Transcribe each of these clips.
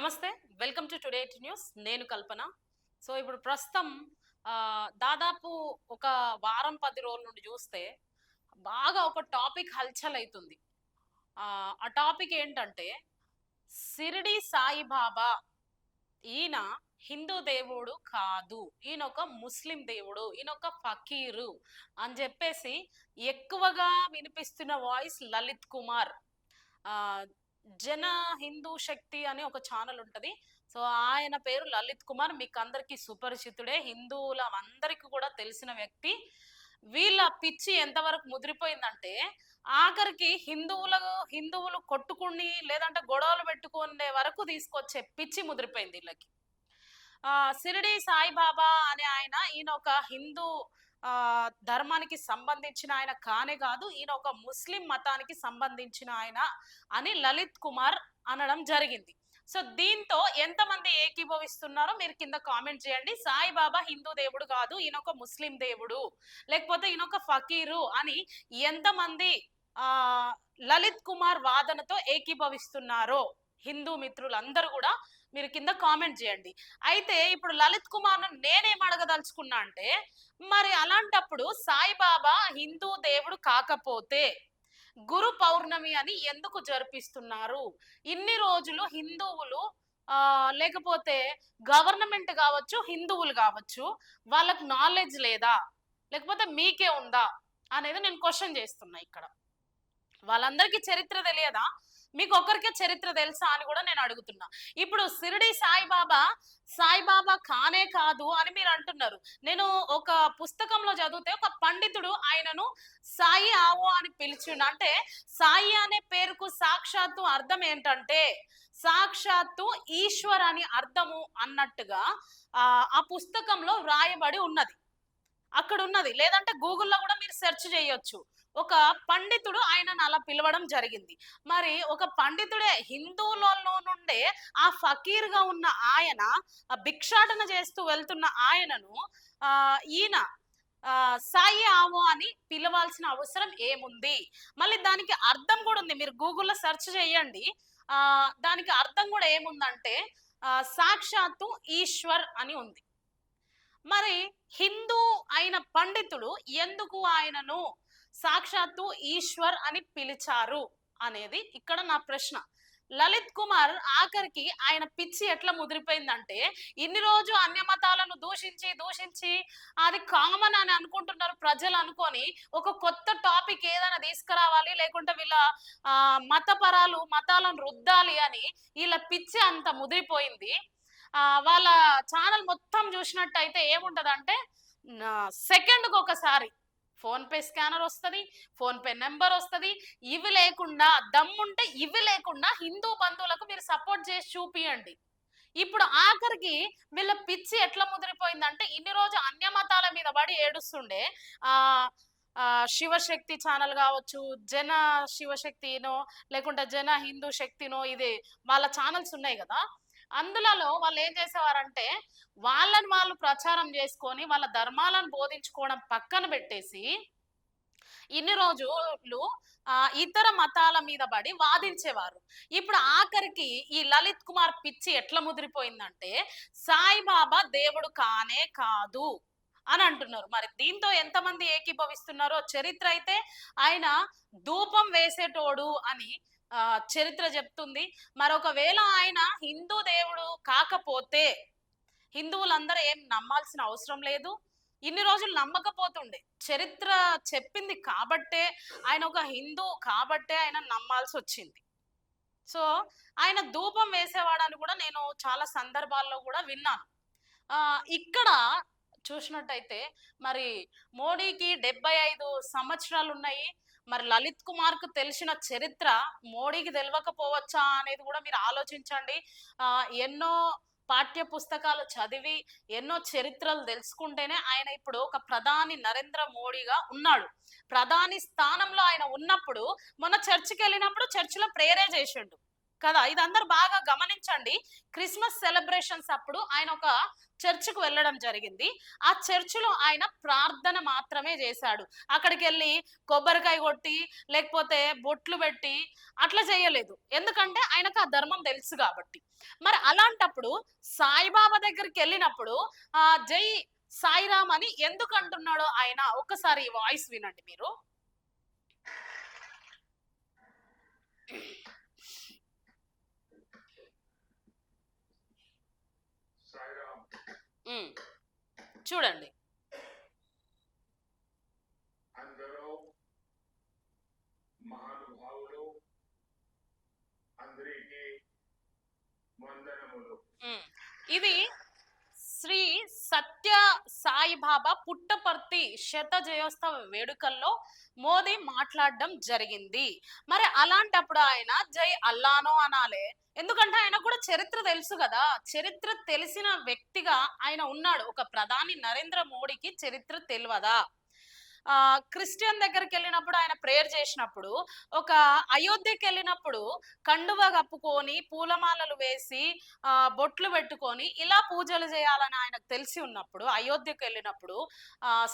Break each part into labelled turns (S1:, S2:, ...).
S1: నమస్తే. Welcome to today news. నేను కల్పన. So, ఇప్పుడు ప్రస్తుతం దాదాపు ఒక వారం 10 రోజుల నుండి చూస్తే బాగా ఒక టాపిక్ హల్చల్ అయితుంది. ఆ టాపిక్ ఏంటంటే షిరిడి సాయిబాబా ఈయన హిందూ దేవుడు కాదు. ఈయనొక ముస్లిం దేవుడు. ఈయనొక ఫకీరు అని చెప్పేసి ఎక్కువగా వినిపిస్తున్న వాయిస్ లలిత్ కుమార్. ఆహ్, జన హిందూ శక్తి అని ఒక ఛానల్ ఉంటది. సో, ఆయన పేరు లలిత్ కుమార్. మీకందరికీ సుపరిచితుడే. హిందువుల అందరికి కూడా తెలిసిన వ్యక్తి. వీళ్ళ పిచ్చి ఎంతవరకు ముదిరిపోయిందంటే, ఆఖరికి హిందువులు కొట్టుకుని, లేదంటే గొడవలు పెట్టుకునే వరకు తీసుకొచ్చే పిచ్చి ముదిరిపోయింది ఈళ్ళకి. షిరిడి సాయిబాబా అనే ఈయన ఒక హిందూ ధర్మానికి సంబంధించిన ఆయన కానే కాదు. ఈయన ఒక ముస్లిం మతానికి సంబంధించిన ఆయన అని లలిత్ కుమార్ అనడం జరిగింది. సో, దీంతో ఎంతమంది ఏకీభవిస్తున్నారో మీరు కింద కామెంట్ చేయండి. సాయిబాబా హిందూ దేవుడు కాదు, ఈయన ఒక ముస్లిం దేవుడు, లేకపోతే ఈయన ఒక ఫకీరు అని ఎంతమంది ఆ లలిత్ కుమార్ వాదనతో ఏకీభవిస్తున్నారో హిందూ మిత్రులందరూ కూడా మీరు కింద కామెంట్ చేయండి. అయితే ఇప్పుడు లలిత్ కుమార్ ను నేనేం అడగదలుచుకున్నా అంటే, మరి అలాంటప్పుడు సాయిబాబా హిందూ దేవుడు కాకపోతే గురు పౌర్ణమి అని ఎందుకు జరిపిస్తున్నారు? ఇన్ని రోజులు హిందువులు లేకపోతే గవర్నమెంట్ కావచ్చు, హిందువులు కావచ్చు, వాళ్ళకు నాలెడ్జ్ లేదా, లేకపోతే మీకే ఉందా అనేది నేను క్వశ్చన్ చేస్తున్నా ఇక్కడ. వాళ్ళందరికీ చరిత్ర తెలియదా? మీకు ఒక్కరికే చరిత్ర తెలుసా అని కూడా నేను అడుగుతున్నా. ఇప్పుడు షిరిడి సాయిబాబా కానే కాదు అని మీరు అంటున్నారు. నేను ఒక పుస్తకంలో చదివితే ఒక పండితుడు ఆయనను సాయి ఆవో అని పిలిచిండు. అంటే సాయి అనే పేరుకు సాక్షాత్తు అర్థం ఏంటంటే సాక్షాత్తు ఈశ్వర్ అని అర్థము అన్నట్టుగా ఆ పుస్తకంలో వ్రాయబడి ఉన్నది. అక్కడ ఉన్నది. లేదంటే గూగుల్లో కూడా మీరు సెర్చ్ చేయొచ్చు. ఒక పండితుడు ఆయనను అలా పిలవడం జరిగింది. మరి ఒక పండితుడే హిందువులలో నుండే ఆ ఫకీర్‌గా ఉన్న ఆయన, భిక్షాటన చేస్తూ వెళ్తున్న ఆయనను ఈయన సాయి ఆవో అని పిలవాల్సిన అవసరం ఏముంది? మళ్ళీ దానికి అర్థం కూడా ఉంది. మీరు గూగుల్లో సెర్చ్ చేయండి. దానికి అర్థం కూడా ఏముందంటే సాక్షాత్తు ఈశ్వర్ అని ఉంది. మరి హిందూ అయిన పండితుడు ఎందుకు ఆయనను సాక్షాత్తు ఈశ్వర్ అని పిలిచారు అనేది ఇక్కడ నా ప్రశ్న. లలిత్ కుమార్ ఆఖరికి ఆయన పిచ్చి ఎట్లా ముదిరిపోయిందంటే, ఇన్ని రోజు అన్య మతాలను దూషించి అది కామన్ అని అనుకుంటున్నారు ప్రజలు అనుకొని, ఒక కొత్త టాపిక్ ఏదైనా తీసుకురావాలి, లేకుంటే వీళ్ళ మతాలను రుద్దాలి అని వీళ్ళ పిచ్చి అంత ముదిరిపోయింది. వాళ్ళ ఛానల్ మొత్తం చూసినట్టయితే ఏముంటదంటే, సెకండ్‌కి ఒకసారి ఫోన్ పే స్కానర్ వస్తది, ఫోన్ పే నెంబర్ వస్తది. ఇవి లేకుండా దమ్ముంటే ఇవి లేకుండా హిందూ బంధువులకు మీరు సపోర్ట్ చేసి చూపియండి. ఇప్పుడు ఆఖరికి వీళ్ళ పిచ్చి ఎట్లా ముదిరిపోయిందంటే, ఇన్ని రోజు అన్య మతాల మీద పడి ఏడుస్తుండే శివశక్తి ఛానల్ కావచ్చు, జన శివశక్తినో లేకుంటే జన హిందూ శక్తినో, ఇది వాళ్ళ ఛానల్స్ ఉన్నాయి కదా. అందులలో వాళ్ళు ఏం చేసేవారంటే, వాళ్ళని వాళ్ళు ప్రచారం చేసుకొని వాళ్ళ ధర్మాలను బోధించుకోవడం పక్కన పెట్టేసి, ఇన్ని రోజులు ఇతర మతాల మీద పడి వాదించేవారు. ఇప్పుడు ఆఖరికి ఈ లలిత్ కుమార్ పిచ్చి ఎట్లా ముదిరిపోయిందంటే, సాయిబాబా దేవుడు కానే కాదు అని అంటున్నారు. మరి దీంతో ఎంతమంది ఏకీభవిస్తున్నారో చరిత్ర అయితే ఆయన ధూపం వేసేటోడు అని చరిత్ర చెప్తుంది. మరొకవేళ ఆయన హిందూ దేవుడు కాకపోతే హిందువులందరూ ఏం నమ్మాల్సిన అవసరం లేదు. ఇన్ని రోజులు నమ్మకపోతుండే. చరిత్ర చెప్పింది కాబట్టే, ఆయన ఒక హిందూ కాబట్టే ఆయన నమ్మాల్సి వచ్చింది. సో, ఆయన ధూపం వేసేవాడని కూడా నేను చాలా సందర్భాల్లో కూడా విన్నాను. ఇక్కడ చూసినట్టయితే మరి మోడీకి 75 సంవత్సరాలు ఉన్నాయి. మరి లలిత్ కుమార్ కు తెలిసిన చరిత్ర మోడీకి తెలియకపోవచ్చా అనేది కూడా మీరు ఆలోచించండి. ఎన్నో పాఠ్య పుస్తకాలు చదివి ఎన్నో చరిత్రలు తెలుసుకుంటేనే ఆయన ఇప్పుడు ఒక ప్రధాని నరేంద్ర మోడీగా ఉన్నాడు. ప్రధాని స్థానంలో ఆయన ఉన్నప్పుడు మొన్న చర్చికి వెళ్ళినప్పుడు చర్చిలో ప్రేయరే చేసిండు. కదా, ఇది అందరు బాగా గమనించండి. క్రిస్మస్ సెలబ్రేషన్స్ అప్పుడు ఆయన ఒక చర్చ్‌కు వెళ్ళడం జరిగింది. ఆ చర్చ్‌లో ఆయన ప్రార్థన మాత్రమే చేశాడు. అక్కడికెళ్ళి కొబ్బరికాయ కొట్టి, లేకపోతే బొట్లు పెట్టి అట్లా చేయలేదు. ఎందుకంటే ఆయనకు ఆ ధర్మం తెలుసు కాబట్టి. మరి అలాంటప్పుడు సాయిబాబా దగ్గరికెళ్ళినప్పుడు జై సాయిరామ్ అని ఎందుకు అంటున్నాడో ఆయన ఒక్కసారి ఈ వాయిస్ వినండి మీరు. ఉమ్, చూడండి.
S2: అందరూ మహానుభావులు, అందరికీ వందనములు.
S1: ఇది శ్రీ సత్య సాయిబాబా పుట్టపర్తి శత జయోత్సవ వేడుకల్లో మోదీ మాట్లాడడం జరిగింది. మరి అలాంటప్పుడు ఆయన జై అల్లానో అనాలే, ఎందుకంటే ఆయన కూడా చరిత్ర తెలుసు కదా. చరిత్ర తెలిసిన వ్యక్తిగా ఆయన ఉన్నాడు. ఒక ప్రధాని నరేంద్ర మోడీకి చరిత్ర తెలియదా? క్రిస్టియన్ దగ్గరికి వెళ్ళినప్పుడు ఆయన ప్రేయర్ చేసినప్పుడు, ఒక అయోధ్యకి వెళ్ళినప్పుడు కండువ కప్పుకొని పూలమాలలు వేసి బొట్లు పెట్టుకొని ఇలా పూజలు చేయాలని ఆయనకు తెలిసి ఉన్నప్పుడు, అయోధ్యకు వెళ్ళినప్పుడు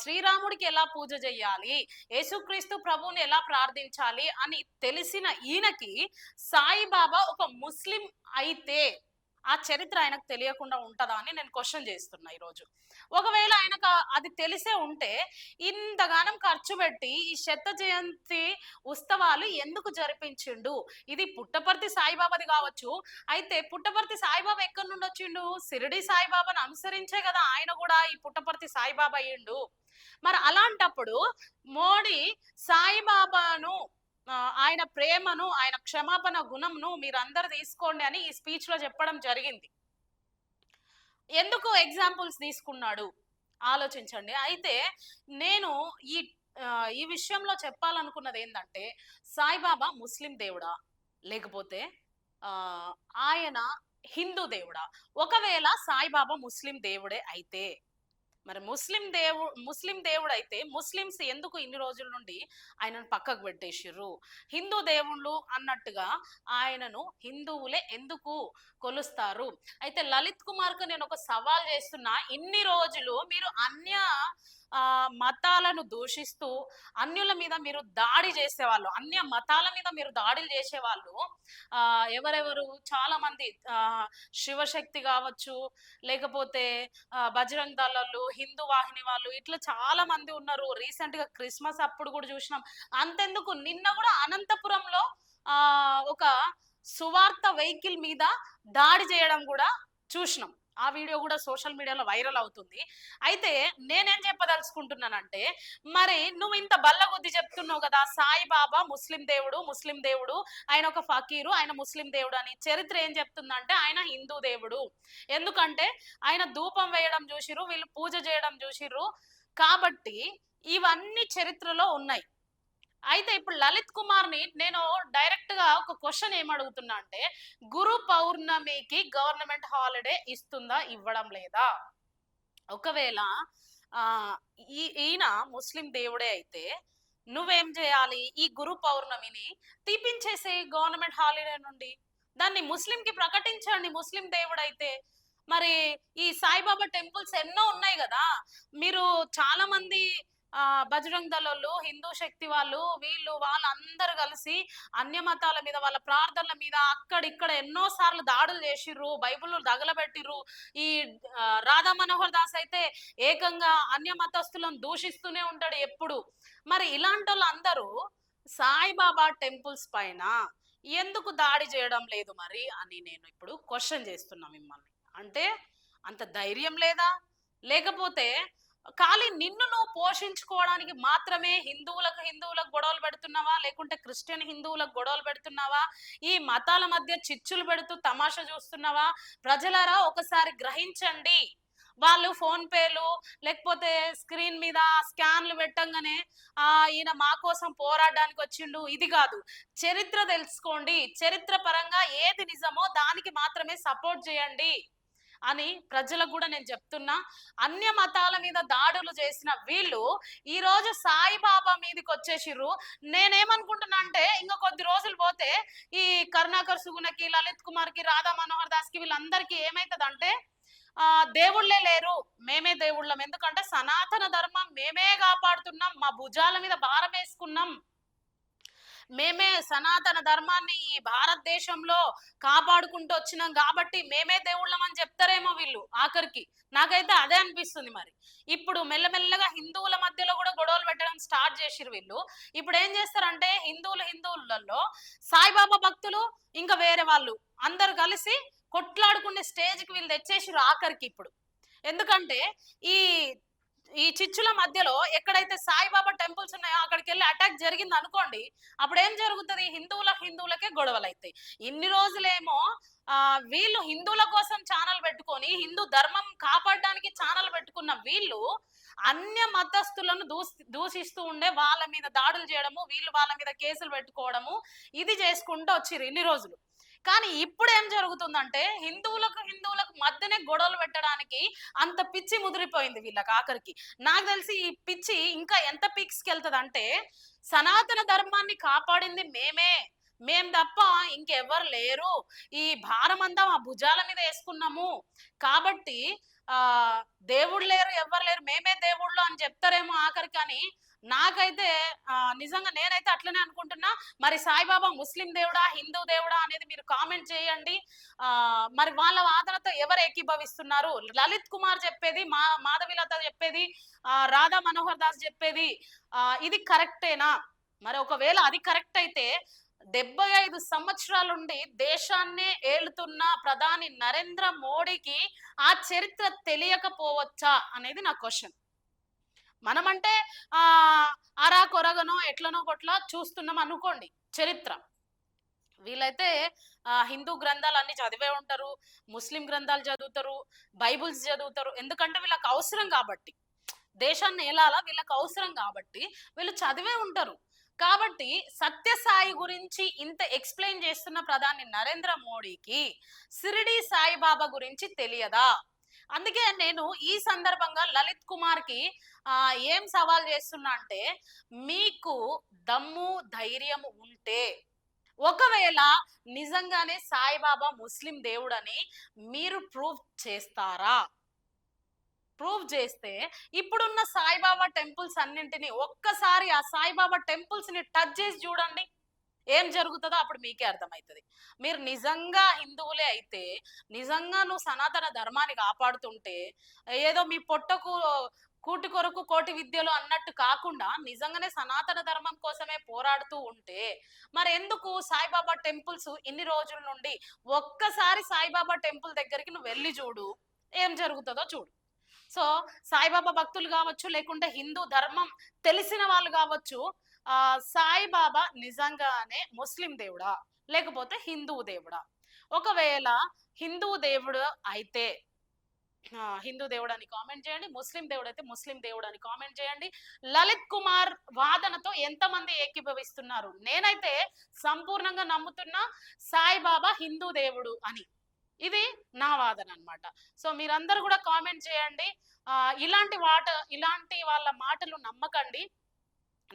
S1: శ్రీరాముడికి ఎలా పూజ చేయాలి, యేసుక్రీస్తు ప్రభువుని ఎలా ప్రార్థించాలి అని తెలిసిన ఈయనకి సాయిబాబా ఒక ముస్లిం అయితే ఆ చరిత్ర ఆయనకు తెలియకుండా ఉంటుందా అని నేను క్వశ్చన్ చేస్తున్నా ఈరోజు. ఒకవేళ ఆయనకు అది తెలిసే ఉంటే ఇంతగానం ఖర్చు పెట్టి ఈ శత జయంతి ఉత్సవాలు ఎందుకు జరిపించిండు? ఇది పుట్టపర్తి సాయిబాబాది కావచ్చు. అయితే పుట్టపర్తి సాయిబాబా ఎక్కడి నుండి వచ్చిండు? షిరిడి సాయిబాబాను అనుసరించే కదా ఆయన కూడా ఈ పుట్టపర్తి సాయిబాబా అయ్యిండు. మరి అలాంటప్పుడు మోడీ సాయిబాబాను ఆయన ప్రేమను, ఆయన క్షమాపణ గుణంను మీరందరు తీసుకోండి అని ఈ స్పీచ్ లో చెప్పడం జరిగింది. ఎందుకు ఎగ్జాంపుల్స్ తీసుకున్నాడు ఆలోచించండి. అయితే నేను ఈ ఈ విషయంలో చెప్పాలనుకున్నది ఏంటంటే, సాయిబాబా ముస్లిం దేవుడా, లేకపోతే ఆయన హిందూ దేవుడా? ఒకవేళ సాయిబాబా ముస్లిం దేవుడే అయితే, మరి ముస్లిం దేవుడు అయితే ముస్లిమ్స్ ఎందుకు ఇన్ని రోజుల నుండి ఆయనను పక్కకు పెట్టేసిర్రు? హిందూ దేవుళ్ళు అన్నట్టుగా ఆయనను హిందువులే ఎందుకు కొలుస్తారు? అయితే లలిత్ కుమార్ కు నేను ఒక సవాల్ చేస్తున్నా. ఇన్ని రోజులు మీరు మతాలను దూషిస్తూ అన్యుల మీద మీరు దాడి చేసేవాళ్ళు, అన్య మతాల మీద మీరు దాడులు చేసేవాళ్ళు ఎవరెవరు? చాలా మంది శివశక్తి కావచ్చు, లేకపోతే బజరంగ్ దళాలు, హిందూ వాహిని వాళ్ళు, ఇట్లా చాలా మంది ఉన్నారు. రీసెంట్ గా క్రిస్మస్ అప్పుడు కూడా చూసినాం. అంతెందుకు, నిన్న కూడా అనంతపురంలో ఒక సువార్త వెహికల్ మీద దాడి చేయడం కూడా చూసినాం. ఆ వీడియో కూడా సోషల్ మీడియాలో వైరల్ అవుతుంది. అయితే నేనేం చెప్పదలుచుకుంటున్నానంటే, మరి నువ్వు ఇంత బల్లగుద్ది చెప్తున్నావు కదా సాయిబాబా ముస్లిం దేవుడు, ఆయన ఒక ఫకీరు, ఆయన ముస్లిం దేవుడు అని. చరిత్ర ఏం చెప్తుందంటే ఆయన హిందూ దేవుడు. ఎందుకంటే ఆయన ధూపం వేయడం చూసిర్రు, వీళ్ళు పూజ చేయడం చూసిర్రు. కాబట్టి ఇవన్నీ చరిత్రలో ఉన్నాయి. అయితే ఇప్పుడు లలిత్ కుమార్ ని నేను డైరెక్ట్ గా ఒక క్వశ్చన్ ఏమడుగుతున్నా అంటే, గురు పౌర్ణమికి గవర్నమెంట్ హాలిడే ఇస్తుందా, ఇవ్వడం లేదా? ఒకవేళ ఆ ఈయన ముస్లిం దేవుడే అయితే నువ్వేం చేయాలి? ఈ గురు పౌర్ణమిని తీపించేసే గవర్నమెంట్ హాలిడే నుండి దాన్ని ముస్లింకి ప్రకటించండి, ముస్లిం దేవుడైతే. మరి ఈ సాయిబాబా టెంపుల్స్ ఎన్నో ఉన్నాయి కదా. మీరు చాలా మంది బజరంగ్ దళాలు, హిందూ శక్తి వాళ్ళు, వీళ్ళు వాళ్ళందరూ కలిసి అన్య మతాల మీద, వాళ్ళ ప్రార్థనల మీద అక్కడిక్కడ ఎన్నో సార్లు దాడులు చేసిర్రు, బైబిల్ తగలబెట్టిర్రు. ఈ రాధా మనోహర్ దాస్ అయితే ఏకంగా అన్య మతస్థులను దూషిస్తూనే ఉంటాడు ఎప్పుడు. మరి ఇలాంటి వాళ్ళందరూ సాయిబాబా టెంపుల్స్ పైన ఎందుకు దాడి చేయడం లేదు మరి అని నేను ఇప్పుడు క్వశ్చన్ చేస్తున్నా మిమ్మల్ని. అంటే అంత ధైర్యం లేదా? లేకపోతే ఖాళీ నిన్ను నువ్వు పోషించుకోవడానికి మాత్రమే హిందువులకు గొడవలు పెడుతున్నావా? లేకుంటే క్రిస్టియన్ హిందువులకు గొడవలు పెడుతున్నావా? ఈ మతాల మధ్య చిచ్చులు పెడుతూ తమాషా చూస్తున్నావా? ప్రజలారా ఒకసారి గ్రహించండి. వాళ్ళు ఫోన్ పేలు లేకపోతే స్క్రీన్ మీద స్కాన్లు పెట్టంగానే ఈయన మా కోసం పోరాడడానికి వచ్చిండు, ఇది కాదు. చరిత్ర తెలుసుకోండి. చరిత్ర పరంగా ఏది నిజమో దానికి మాత్రమే సపోర్ట్ చేయండి. అని ప్రజలకు కూడా నేను చెప్తున్నా. అన్య మతాల మీద దాడులు చేసిన వీళ్ళు ఈ రోజు సాయిబాబా మీదకి వచ్చేసిర్రు. నేనేమనుకుంటున్నా అంటే ఇంకా కొద్ది రోజులు పోతే ఈ కరుణాకర్ సుగుణకి, లలిత్ కుమార్కి, రాధా మనోహర్ దాస్కి వీళ్ళందరికీ ఏమైతుందంటే దేవుళ్ళే లేరు, మేమే దేవుళ్ళం. ఎందుకంటే సనాతన ధర్మం మేమే కాపాడుతున్నాం, మా భుజాల మీద భారం వేసుకున్నాం, మేమే సనాతన ధర్మాన్ని ఈ భారతదేశంలో కాపాడుకుంటూ వచ్చినాం కాబట్టి మేమే దేవుళ్ళం అని చెప్తారేమో వీళ్ళు ఆఖరికి. నాకైతే అదే అనిపిస్తుంది. మరి ఇప్పుడు మెల్లమెల్లగా హిందువుల మధ్యలో కూడా గొడవలు పెట్టడం స్టార్ట్ చేసిరు వీళ్ళు. ఇప్పుడు ఏం చేస్తారంటే హిందువులలో సాయిబాబా భక్తులు ఇంకా వేరే వాళ్ళు అందరు కలిసి కొట్లాడుకునే స్టేజ్కి వీళ్ళు తెచ్చేసిరు ఆఖరికి ఇప్పుడు. ఎందుకంటే ఈ ఈ చిచ్చుల మధ్యలో ఎక్కడైతే సాయిబాబా టెంపుల్స్ ఉన్నాయో అక్కడికి వెళ్ళి అటాక్ జరిగింది అనుకోండి, అప్పుడు ఏం జరుగుతుంది? హిందువులకే గొడవలు అవుతాయి. ఇన్ని రోజులేమో వీళ్ళు హిందువుల కోసం ఛానల్ పెట్టుకొని హిందూ ధర్మం కాపాడడానికి ఛానల్ పెట్టుకున్న వీళ్ళు అన్య మతస్థులను దూషిస్తూ ఉండే, వాళ్ళ మీద దాడులు చేయడము, వీళ్ళు వాళ్ళ మీద కేసులు పెట్టుకోవడము, ఇది చేసుకుంటూ వచ్చిర్రు ఇన్ని రోజులు. కానీ ఇప్పుడు ఏం జరుగుతుందంటే హిందువులకు మధ్యనే గొడవలు పెట్టడానికి అంత పిచ్చి ముదిరిపోయింది వీళ్ళకి ఆఖరికి. నాకు తెలిసి ఈ పిచ్చి ఇంకా ఎంత పీక్స్కి వెళ్తుంది అంటే, సనాతన ధర్మాన్ని కాపాడింది మేం తప్ప ఇంకెవ్వరు లేరు, ఈ భారం అంతా మా భుజాల మీద వేసుకున్నాము కాబట్టి దేవుళ్ళు లేరు, ఎవ్వరు లేరు, మేమే దేవుళ్ళు అని చెప్తారేమో ఆఖరికి. అని నాకైతే నిజంగా నేనైతే అట్లనే అనుకుంటున్నా. మరి సాయిబాబా ముస్లిం దేవుడా, హిందూ దేవుడా అనేది మీరు కామెంట్ చేయండి. మరి వాళ్ళ వాదనతో ఎవరు ఏకీభవిస్తున్నారు? లలిత్ కుమార్ చెప్పేది, మాధవిలత చెప్పేది, రాధా మనోహర్ దాస్ చెప్పేది ఇది కరెక్టేనా? మరి ఒకవేళ అది కరెక్ట్ అయితే 75 సంవత్సరాలుండి దేశాన్నే ఏలుతున్న ప్రధాని నరేంద్ర మోడీకి ఆ చరిత్ర తెలియకపోవచ్చా అనేది నా క్వశ్చన్. మనమంటే అరా కొరగనో ఎట్లనో కొట్లా చూస్తున్నాం అనుకోండి చరిత్ర. వీళ్ళైతే హిందూ గ్రంథాలు అన్ని చదివే ఉంటారు, ముస్లిం గ్రంథాలు చదువుతారు, బైబుల్స్ చదువుతారు. ఎందుకంటే వీళ్ళకి అవసరం కాబట్టి, దేశాన్ని ఏలాలా వీళ్ళకి అవసరం కాబట్టి వీళ్ళు చదివే ఉంటారు. కాబట్టి సత్యసాయి గురించి ఇంత ఎక్స్ప్లెయిన్ చేస్తున్న ప్రధాని నరేంద్ర మోడీకి షిరిడి సాయిబాబా గురించి తెలియదా? అందుకే నేను ఈ సందర్భంగా లలిత్ కుమార్కి ఏం సవాల్ చేస్తున్నా అంటే, మీకు దమ్ము ధైర్యం ఉంటే ఒకవేళ నిజంగానే సాయిబాబా ముస్లిం దేవుడని మీరు ప్రూవ్ చేస్తారా? ప్రూవ్ చేస్తే ఇప్పుడున్న సాయిబాబా టెంపుల్స్ అన్నింటినీ ఒక్కసారి ఆ సాయిబాబా టెంపుల్స్ ని టచ్ చేసి చూడండి, ఏం జరుగుతుందో అప్పుడు మీకే అర్థమవుతుంది. మీరు నిజంగా హిందువులే అయితే, నిజంగా నువ్వు సనాతన ధర్మాన్ని కాపాడుతుంటే, ఏదో మీ పొట్టకు కూటి కొరకు కోటి విద్యలు అన్నట్టు కాకుండా నిజంగానే సనాతన ధర్మం కోసమే పోరాడుతూ ఉంటే, మరి ఎందుకు సాయిబాబా టెంపుల్స్ ఇన్ని రోజుల నుండి ఒక్కసారి సాయిబాబా టెంపుల్ దగ్గరికి నువ్వు వెళ్ళి చూడు, ఏం జరుగుతుందో చూడు. సో సాయిబాబా భక్తులు కావచ్చు, లేకుంటే హిందూ ధర్మం తెలిసిన వాళ్ళు కావచ్చు, సాయిబాబా నిజంగానే ముస్లిం దేవుడా లేకపోతే హిందూ దేవుడా? ఒకవేళ హిందూ దేవుడు అయితే హిందూ దేవుడు అని కామెంట్ చేయండి, ముస్లిం దేవుడు అయితే ముస్లిం దేవుడు అని కామెంట్ చేయండి. లలిత్ కుమార్ వాదనతో ఎంతమంది ఏకీభవిస్తున్నారు? నేనైతే సంపూర్ణంగా నమ్ముతున్నా సాయిబాబా హిందూ దేవుడు అని. ఇది నా వాదన అన్నమాట. సో మీరందరూ కూడా కామెంట్ చేయండి. ఇలాంటి వాళ్ళ మాటలు నమ్మకండి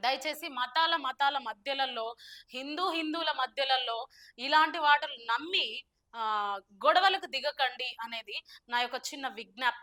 S1: దయచేసి. మతాల మధ్యలలో, హిందువుల మధ్యలలో ఇలాంటి వాటలు నమ్మి గొడవలకు దిగకండి అనేది నా యొక్క చిన్న విజ్ఞప్తి.